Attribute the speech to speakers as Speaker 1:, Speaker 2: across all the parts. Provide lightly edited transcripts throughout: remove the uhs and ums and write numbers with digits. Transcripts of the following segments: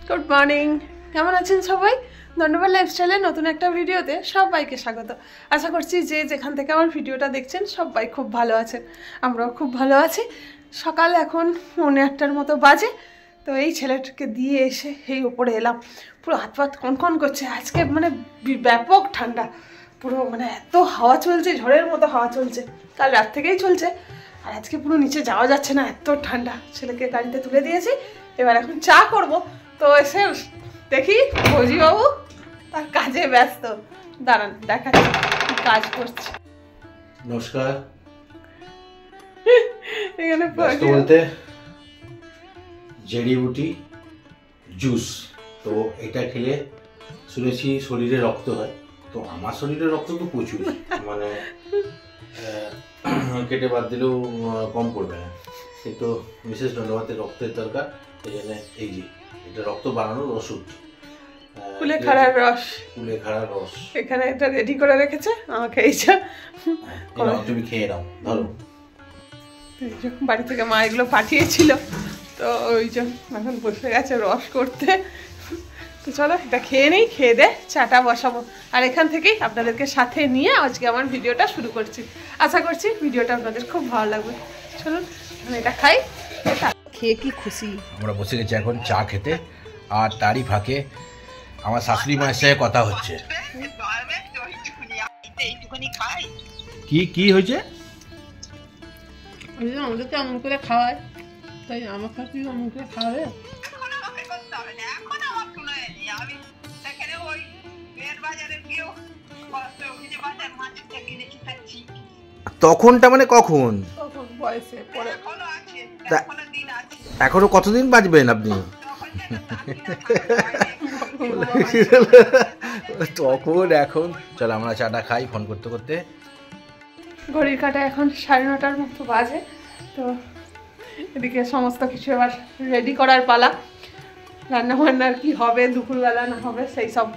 Speaker 1: Good morning, কেমন আছেন সবাই? ধন্যবাদ লাইফস্টাইলের নতুন একটা ভিডিওতে সবাইকে স্বাগত। আশা করছি যে যেখান থেকে আমার ভিডিওটা দেখছেন সবাই খুব ভালো আছেন, আমরাও খুব ভালো আছি। সকাল এখন 9:30টার মতো বাজে। তো এই ছেলেটাকে দিয়ে এসে এই উপরে এলাম, পুরো হাত পাত কনকন করছে। আজকে মানে ব্যাপক ঠান্ডা, পুরো মানে এত হাওয়া চলছে, ঝড়ের মতো হাওয়া চলছে, কাল রাত থেকেই চলছে। আর আজকে পুরো নিচে যাওয়া যাচ্ছে না, এত ঠান্ডা। ছেলেকে গাড়িতে তুলে দিয়েছি, এবার এখন চা করব। তো এসে দেখি ফৌজিবাবু তার কাজে ব্যস্ত। দাঁড়ান দেখাচ্ছি কি কাজ করছে।
Speaker 2: নমস্কার।
Speaker 1: এখানে
Speaker 2: বলতে জেডিবুটি জুস, তো এটা খেলে শুনেছি শরীরে রক্ত হয়। তো আমার শরীরে রক্ত তো প্রচুর, মানে কেটে বাদ দিলেও কম পড়বে না, কিন্তু বিশেষ ধন্যবাদের রক্তের দরকার। এই জন্য এই যে এটা রক্ত বানানোর ওষুধ,
Speaker 1: কুলেখাড়ার রস।
Speaker 2: কুলেখাড়ার রস
Speaker 1: এখানে এটা রেডি করে রেখেছে, আমাকে এইটা
Speaker 2: তুমি খেয়ে নাও। ধরো,
Speaker 1: বাড়ি থেকে মা এগুলো পাঠিয়েছিল, তো ওই জন্য এখন বসে গেছে রস করতে। তো চলো এটা খেয়ে নেই, খেয়ে দে চাটা বসাবো। আর এখান থেকেই আপনাদেরকে সাথে নিয়ে আজকে আমার ভিডিওটা শুরু করছি। আশা করছি ভিডিওটা আপনাদের খুব ভালো লাগবে। চলুন এটা খাই। খেয়ে কি খুশি।
Speaker 2: আমরা বসে গেছি এখন চা খেতে, আর তারই ফাঁকে আমার শাশুড়ি মায়ের সাথে কথা হচ্ছে। কি কি হয়েছে?
Speaker 1: আমাদেরকে এমন করে খাওয়ায়, তাই আমার কাছে এমন করে খাওয়াবে।
Speaker 2: তখনটা মানে কখন? এখনো কতদিন বাঁচবেন আপনি? তখন এখন চলো আমরা চাটা খাই ফোন করতে করতে।
Speaker 1: ঘড়ির কাঁটা এখন 9:30টার মতো বাজে। তো এদিকে সমস্ত কিছু এবার রেডি করার পালা। রান্নাবান্নার কি হবে, দুপুরবেলা না হবে, সেই সব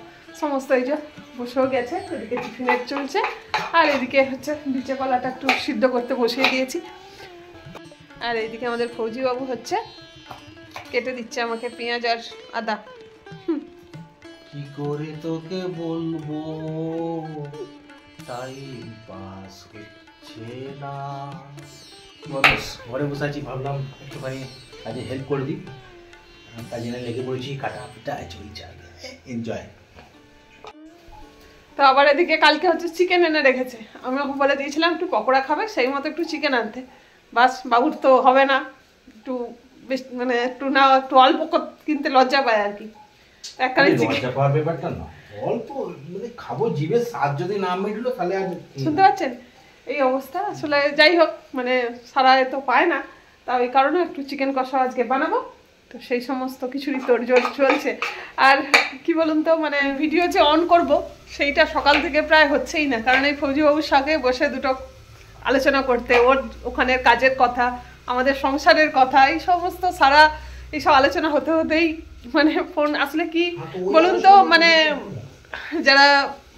Speaker 1: সমস্ত এই যে বসেও গেছে। এদিকে টিফিনের চলছে, আর এদিকে হচ্ছে বিচে কলাটা একটু সিদ্ধ করতে বসিয়ে দিয়েছি। আর এইদিকে আমাদের ফৌজিবাবু হচ্ছে কেটে দিচ্ছে আমাকে পেঁয়াজ আর আদা।
Speaker 2: কি করে তোকে বলবো, তাই পাস হচ্ছে না। ঘরে বসে আছি, ভাবলাম একটুখানি কাজে হেল্প করে দিই। কাজে লেগে পড়েছি, কাটা পিটা চলছে, এনজয়।
Speaker 1: তো আবার এদিকে কালকে হচ্ছে চিকেন এনে রেখেছে। আমি ওকে বলে দিয়েছিলাম একটু পকোড়া খাবে, সেই মতো একটু চিকেন আনতে। বাস বাবুর তো হবে না, একটু বেশ মানে একটু না একটু অল্প কিনতে লজ্জা পায় আর কি।
Speaker 2: ব্যাপারটা না, অল্প মানে খাবো, জিভের স্বাদ যদি না মিটলো তাহলে আর।
Speaker 1: শুনতে পাচ্ছেন এই অবস্থা। আসলে যাই হোক, মানে সারা তো পায় না, তা ওই কারণে একটু চিকেন কষা আজকে বানাবো। তো সেই সমস্ত কিছুরই তোড়জোড় চলছে। আর কি বলুন তো, মানে ভিডিও যে অন করব সেইটা সকাল থেকে প্রায় হচ্ছেই না, কারণ এই ফৌজিবাবুর সঙ্গে বসে দুটো আলোচনা করতে, ওর ওখানের কাজের কথা, আমাদের সংসারের কথা, এই সমস্ত সারা এইসব আলোচনা হতে হতেই মানে ফোন আসলে কি বলুন তো, মানে যারা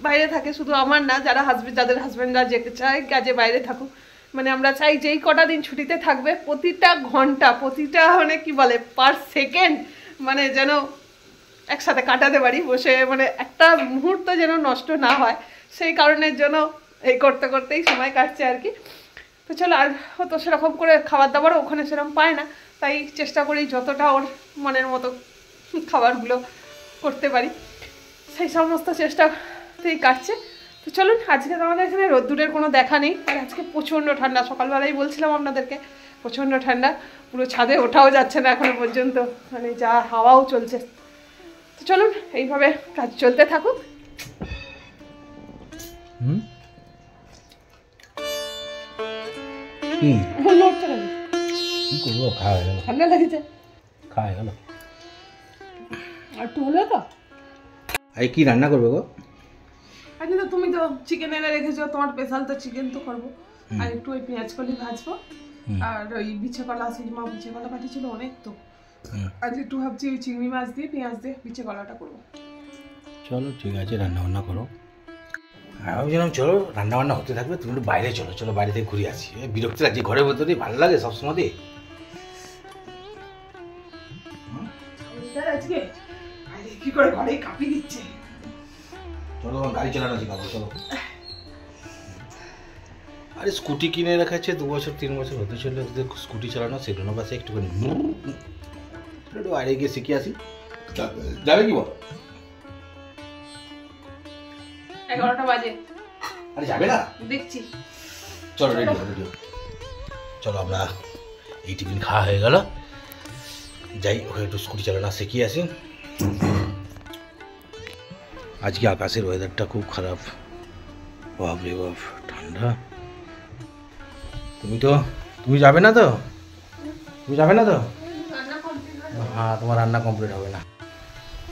Speaker 1: বাইরে থাকে, শুধু আমার না, যারা যাদের হাজব্যান্ডরা যে চায় কাজে বাইরে থাকুক, মানে আমরা চাই যেই কটা দিন ছুটিতে থাকবে প্রতিটা ঘন্টা, প্রতিটা মানে কি বলে পার সেকেন্ড মানে যেন একসাথে কাটাতে পারি বসে, মানে একটা মুহূর্ত যেন নষ্ট না হয়, সেই কারণের জন্য এই করতে করতেই সময় কাটছে আর কি। তো চলো, আর তো সেরকম করে খাবার দাবারও ওখানে সেরকম পায় না, তাই চেষ্টা করি যতটা ওর মনের মতো খাবারগুলো করতে পারি, সেই সমস্ত চেষ্টাতেই কাটছে। তো চলুন, আজকে তো আমাদের এখানে রোদ্দুরের কোনো দেখা নেই, আর আজকে প্রচণ্ড ঠান্ডা। সকালবেলাই বলছিলাম আপনাদেরকে প্রচণ্ড ঠান্ডা, পুরো ছাদে ওঠাও যাচ্ছে না এখনো পর্যন্ত, মানে যা হাওয়াও চলছে। তো চলুন এইভাবে কাজ চলতে থাকুক। ঠান্ডা লেগেছে,
Speaker 2: খাওয়া গেল।
Speaker 1: আর একটু হলো তো।
Speaker 2: আর কি রান্না করবে গো?
Speaker 1: আজকে তো তুমি তো চিকেন এনে রেখেছো, তোমার স্পেশাল তো চিকেন তো করবো। আর একটু ওই পেঁয়াজ কলি ভাজবো, আর ওই বিছে কলা, সেই মা বিছে কলা পাঠিয়েছিল অনেক, তো আজ একটু ভাবছি ওই চিংড়ি মাছ দিয়ে পেঁয়াজ দিয়ে বিছে কলাটা করবো।
Speaker 2: চলো ঠিক আছে, রান্না বান্না করো। আমি ভাবছিলাম চলো রান্না বান্না হতে থাকবে, তুমি একটু বাইরে চলো, চলো বাইরে থেকে ঘুরে আসি। বিরক্তি লাগছে ঘরের ভেতরে, ভালো লাগে সবসময়।
Speaker 1: আজকে কি করে ঘরে কাঁপি দিচ্ছে।
Speaker 2: চলো গাড়ি চালানো শিখাবো, চলো। আরে স্কুটি কিনে রাখাচ্ছে 2 বছর 3 বছর হতে চললে, ওদের স্কুটি চালানো সেগুলো পাশে একটুখানি একটু বাইরে গিয়ে শিখে আসি। যাবে কি বল?
Speaker 1: 11টা বাজে।
Speaker 2: আরে যাবে না
Speaker 1: দেখছি।
Speaker 2: চলো রেডি চলো, আমরা এই টিফিন খাওয়া হয়ে গেল, যাই ওখানে একটু স্কুটি চালানো শিখিয়ে আসি। আজকে আকাশের ওয়েদারটা খুব খারাপ, বাপ রে বাপ, ঠান্ডা। তুমি যাবে না তো? তুমি যাবে না তো? হ্যাঁ, তোমার রান্না কমপ্লিট হবে না,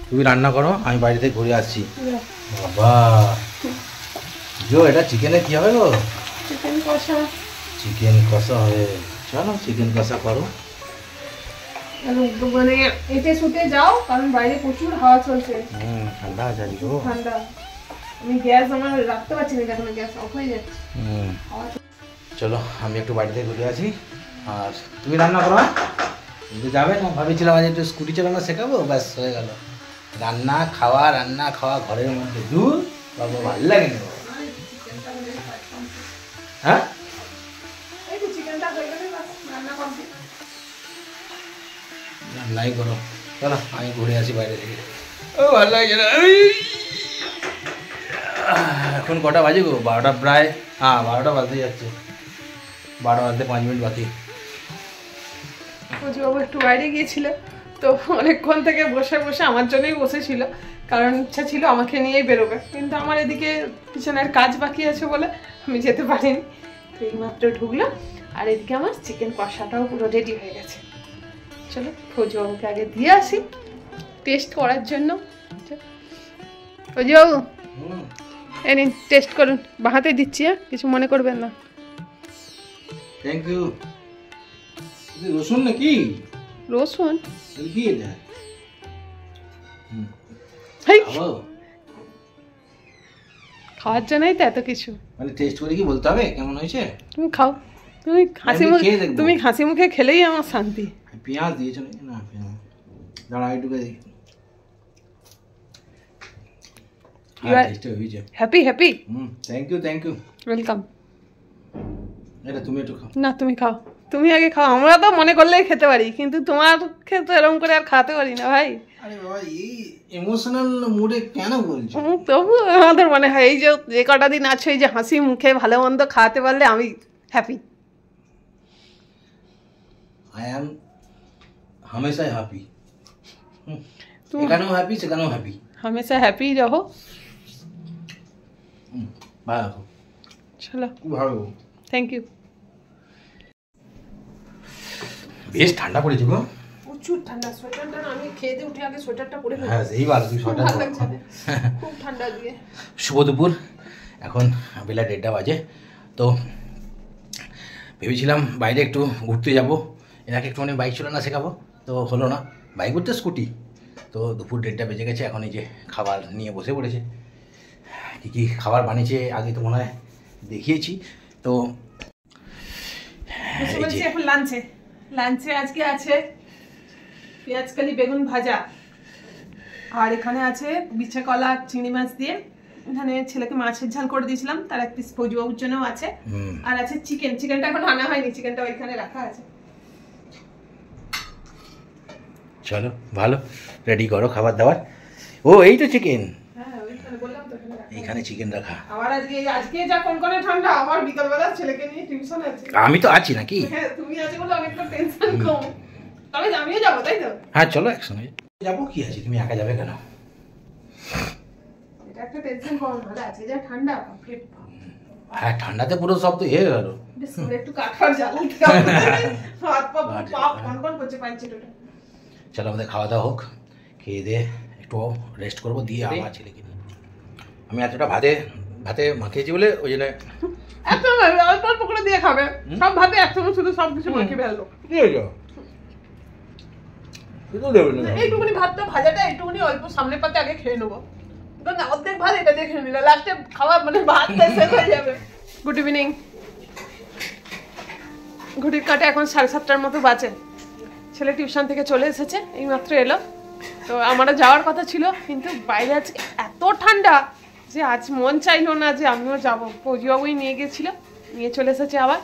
Speaker 2: তুমি রান্না করো, আমি বাড়ি থেকে ঘুরে আসছি। বাবা জো, এটা চিকেনে কি হবে গো?
Speaker 1: চিকেন কষা। চিকেন
Speaker 2: কষা হবে, চলো চিকেন কষা করো।
Speaker 1: মানে এতে শুতে যাও, কারণ বাইরে প্রচুর হাওয়া চলছে।
Speaker 2: ঠান্ডা আছে গো,
Speaker 1: ঠান্ডা। আমি গ্যাস আমার রাখতে পারছি না, এখন গ্যাস অফ হয়ে যাচ্ছে।
Speaker 2: চলো আমি একটু বাড়ি থেকে ঘুরে আসি, আর তুমি রান্না করো। কিন্তু যাবে না, ভাবছিলাম আজ একটু স্কুটি চালানো শেখাবো, ব্যাস হয়ে গেল। রান্না খাওয়া ঘরের মধ্যে, দূর বাবা ভালো লাগে না। হ্যাঁ রান্নাই করো, চলো আমি ঘুরে আসি বাইরে থেকে। ও ভালো লাগছে না। এখন কটা বাজে গো? 12টা প্রায়, হ্যাঁ 12টা বাজতে যাচ্ছে, 12 বাজতে 5 মিনিট বাকি।
Speaker 1: বাবু একটু বাইরে গিয়েছিল, তো অনেকক্ষণ থেকে বসে বসে আমার জন্যই বসেছিল, কারণ ইচ্ছা ছিল আমাকে নিয়েই বেরোবে, কিন্তু আমার এদিকে পিছনের কাজ বাকি আছে বলে আমি যেতে পারিনি। তো এইমাত্র ঢুকলাম, আর এদিকে আমার চিকেন কষাটাও পুরো রেডি হয়ে গেছে। চলো ফৌজিবাবুকে আগে দিয়ে আসি টেস্ট করার জন্য। ফৌজিবাবু এই নিন, টেস্ট করুন, বাহাতে দিচ্ছি, হ্যাঁ কিছু মনে করবেন না।
Speaker 2: Thank you. রসুন নাকি?
Speaker 1: রসুন
Speaker 2: কি এটা?
Speaker 1: খাওয়ার জন্যই তো এত কিছু,
Speaker 2: মানে টেস্ট করে কি বলতে হবে কেমন হয়েছে?
Speaker 1: তুমি খাও, তুমি হাসি মুখে খেলেই আমার শান্তি।
Speaker 2: পেঁয়াজ দিয়েছো না? দাঁড়া একটু দেখি।
Speaker 1: Happy happy.
Speaker 2: Thank you
Speaker 1: welcome.
Speaker 2: এটা তুমি একটু খাও।
Speaker 1: না তুমি খাও, তুমি আগে খাও। আমরা তো মনে করলেই খেতে পারি, কিন্তু তোমার খেতে এরকম করে আর খাওয়াতে পারি না ভাই।
Speaker 2: আরে বাবা, এই ইমোশনাল মুডে কেন বলছো?
Speaker 1: তবু আমাদের মনে হয় এই যে কটা দিন আছে, এই যে হাসি মুখে ভালো মন্দ খাওয়াতে পারলে আমি হ্যাপি।
Speaker 2: আই অ্যাম हमेशा हैप्पी। এখানেও হ্যাপি, সেখানেও হ্যাপি,
Speaker 1: हमेशा हैप्पी रहो।
Speaker 2: ভালো,
Speaker 1: চলো
Speaker 2: ভালো,
Speaker 1: থ্যাংক ইউ।
Speaker 2: বেশ ঠান্ডা পড়েছে গো,
Speaker 1: প্রচুর ঠান্ডা। সোয়েটারটা আমি খেয়ে দিয়ে উঠে আগে সোয়েটারটা পরে ফেলি।
Speaker 2: হ্যাঁ সেই ভালো, তুমি সোয়েটার পরো।
Speaker 1: খুব ঠান্ডা দিয়ে।
Speaker 2: শুভ দুপুর, এখন বেলা 1:30 বাজে। তো ভেবেছিলাম বাইরে একটু ঘুরতে যাব, এনাকে একটুখানি বাইক চালানো শেখাবো, তো হলো না। বাইক ঘুরতে স্কুটি। তো দুপুর 1:30 বেজে গেছে, এখন এই যে খাবার নিয়ে বসে পড়েছে। কী কী খাবার বানিয়েছে আগে তো মনে হয় দেখিয়েছি। তো
Speaker 1: এখন লাঞ্চে আজকে আছে পেঁয়াজকালি বেগুন ভাজা, আর এখানে আছে বিছে কলা চিংড়ি মাছ দিয়ে, এখানে ছেলেকে মাছের ঝাল করে দিয়েছিলাম, তার এক পিস ফৌজিবাবুর জন্যও আছে, আর আছে চিকেনটা এখন আনা হয়নি, চিকেনটা ওইখানে রাখা আছে।
Speaker 2: চলো ভালো, রেডি করো খাবার দাবার। ও এই তো চিকেন, এখানে চিকেন রাখা।
Speaker 1: আমার আজকে যা কোন ঠান্ডা, আমার বিকালবেলা ছেলেকে নিয়ে টিউশন আছে।
Speaker 2: আমি তো আছি নাকি?
Speaker 1: হ্যাঁ তুমি আছো বলে অনেকটা টেনশন কম। তবে আমিও যাবো, তাই তো?
Speaker 2: হ্যাঁ চলো একসঙ্গে যাবো। কি আছে, তুমি একা যাবে কেন?
Speaker 1: এটা একটা টেনশন কম, ভালো আছে যা ঠান্ডা।
Speaker 2: হ্যাঁ ঠান্ডাতে পুরো সব তো হয়ে গেল।
Speaker 1: একটু কাঠফাট জ্বালাতে হবে, হাত পা কনকন করছে পাঁচটা।
Speaker 2: চলো আমাদের খাওয়া দাওয়া হোক, খেয়ে দিয়ে একটু রেস্ট করবো, দিয়ে আমার ছেলেকে নিয়ে। আমি এতটা ভাতে মাখিয়েছি বলে ওই জন্য
Speaker 1: একদম অল্প অল্প করে দিয়ে খাবে, সব ভাতে একসঙ্গে শুধু সব কিছু মাখিয়ে ফেললো। এইটুকুনি ভাতটা ভাজাটা একটুখানি অল্প সামনে পাতে আগে খেয়ে নেবো, না অর্ধেক ভাত এটা দেখে নিল, লাস্টে খাওয়া মানে ভাতটা শেষ হয়ে যাবে। Good evening. ঘড়ির কাঁটা এখন 7:30টার মতো বাজে। ছেলে টিউশন থেকে চলে এসেছে, এইমাত্র এলো। তো আমারও যাওয়ার কথা ছিল, কিন্তু বাইরে আজকে এত ঠান্ডা যে আজ মন চাইলো না যে আমিও যাবো। ফৌজিবাবুই নিয়ে গেছিল, নিয়ে চলে এসেছে আবার।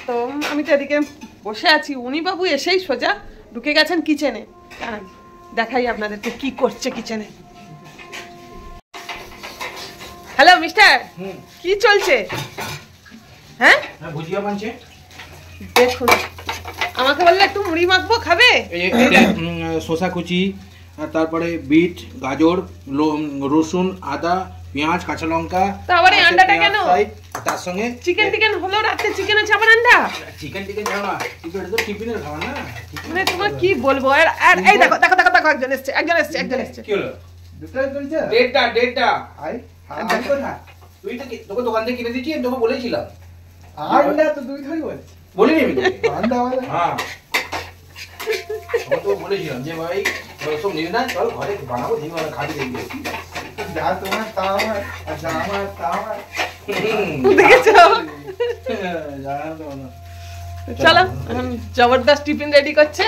Speaker 1: তো আমি তো এদিকে বসে আছি, উনি বাবু এসেই সোজা ঢুকে গেছেন কিচেনে। দেখাই আপনাদেরকে কি করছে কিচেনে। হ্যালো মিস্টার, কি চলছে? হ্যাঁ
Speaker 2: ভুজিয়া বানছে।
Speaker 1: দেখুন, আমাকে বললে একটু মুড়ি মাখবো, খাবে?
Speaker 2: শসা কুচি, তারপরে বিট, গাজর, রসুন, আদা, পেঁয়াজ, কাঁচা লঙ্কা।
Speaker 1: তো আবার এই আন্ডাটা কেন?
Speaker 2: তার সঙ্গে
Speaker 1: চিকেন টিকেন হলো, রাতে চিকেন আছে, আবার আন্ডা?
Speaker 2: চিকেন খাও না, চিকেন তো টিফিনের খাবার না।
Speaker 1: মানে তোমার কি বলবো। আর এই দেখো দেখো দেখো দেখো, একজন এসছে একজন এসছে একজন এসছে।
Speaker 2: কি হলো? ডেটটা আই কোথা? তুই তো তোকে দোকান থেকে কিনে দিচ্ছি, তোকে বলেছিলাম। আন্ডা তো তুই খাই বলিনি আমি তোকে। আন্ডা হ্যাঁ, তো বলেছিলাম যে ভাই সব নিবি না, চল ঘরে বানাবো, যেভাবে খাবি দেখবি। যা তোমার তা আমার, আর যা আমার তা আমার।
Speaker 1: দেখেছো? চলো এখন জবরদস্ত টিফিন রেডি করছে,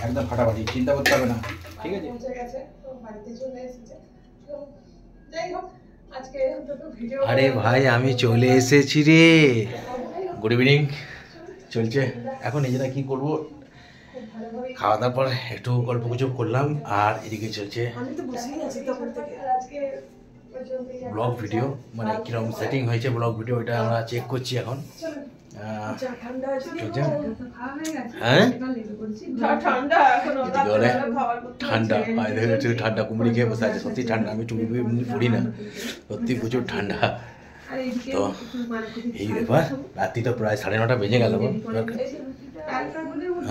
Speaker 2: একদম ফাটাফাটি, চিন্তা করতে হবে না। ঠিক আছে। আরে ভাই আমি চলে এসেছি রে। Good evening. চলছে এখন নিজেরা কি করবো, খাওয়া দাওয়ার পর একটু গল্প গুজব করলাম, আর এদিকে চলছে ব্লগ ভিডিও, মানে কিরকম সেটিং হয়েছে ব্লগ ভিডিও, এটা আমরা চেক করছি এখন। ঠান্ডা ঠান্ডা কুমড়ি খেয়ে বসে আছে, সত্যি ঠান্ডা। আমি চুড়ি পড়ি না, সত্যি প্রচুর ঠান্ডা। তো এই ব্যাপার, রাত্রি তো প্রায় 9:30 বেজে গেল।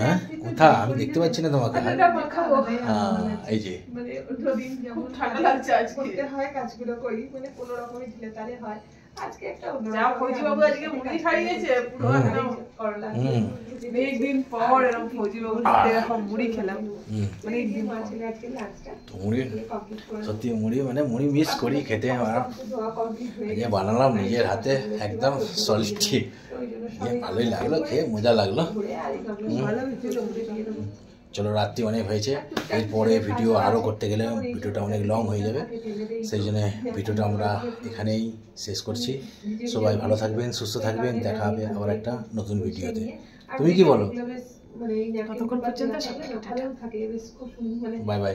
Speaker 2: হ্যাঁ কোথা আমি দেখতে পাচ্ছি না তোমাকে। হ্যাঁ এই যে
Speaker 1: ঠান্ডা লাগছে আজকে, হয় কাজগুলো করি মানে কোনো রকমই ঢিলে তালে হয়। আজকে একটা যা ফৌজিবাবু আজকে মুড়ি খাইয়েছে পুরো একদম করলা। অনেকদিন পর এরকম ফৌজিবাবু এরকম মুড়ি খেলাম, অনেকদিন ছিল আজকে লাঞ্চটা।
Speaker 2: তো মুড়ি সত্যি মুড়ি মানে মুড়ি মিস করি খেতে। আমার যে বানালাম নিজের হাতে, একদম সলিড, ভালোই লাগলো, খেয়ে মজা লাগলো। চলো রাত্রি অনেক হয়েছে, এরপরে ভিডিও আরও করতে গেলে ভিডিওটা অনেক লং হয়ে যাবে, সেই জন্য ভিডিওটা আমরা এখানেই শেষ করছি। সবাই ভালো থাকবেন, সুস্থ থাকবেন, দেখা হবে আবার একটা নতুন ভিডিওতে। তুমি কি বলো? Bye bye.